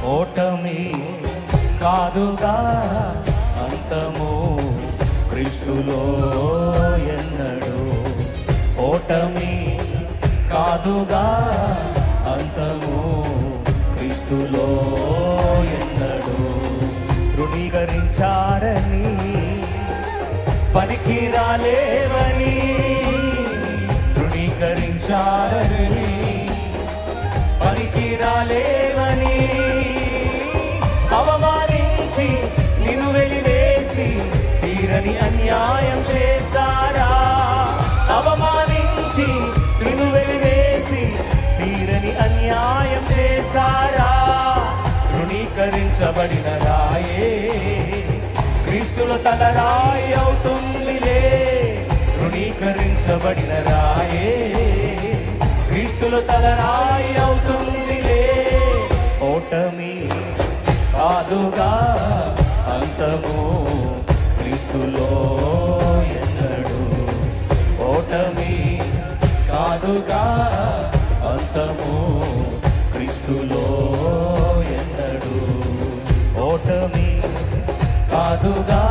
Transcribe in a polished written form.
ఓటమి కాదుగా అంతము క్రీస్తులో ఎన్నడు. ఓటమి కాదుగా అంతము క్రీస్తులో ఎన్నడు. తృణీకరించారని పనికి రాలేవని, తృణీకరించారని పనికి రాలేవని, అవమానించి నిన్ను వెలివేసి తీరని అన్యాయం చేశారా. అవమానించి నిన్ను వెలివేసి తీరని అన్యాయం చేశారా. తృణీకరించబడిన రాయే క్రీస్తుల తలరాయి అవుతుందిలే. తృణీకరించబడిన రాయే క్రీస్తుల తలరాయి అవుతుందిలే. ఓటమి కాదుగా అంతము క్రీస్తులో ఎన్నడు. ఓటమి కాదుగా అంతము క్రీస్తులో ఎన్నడు. ఓటమి కాదుగా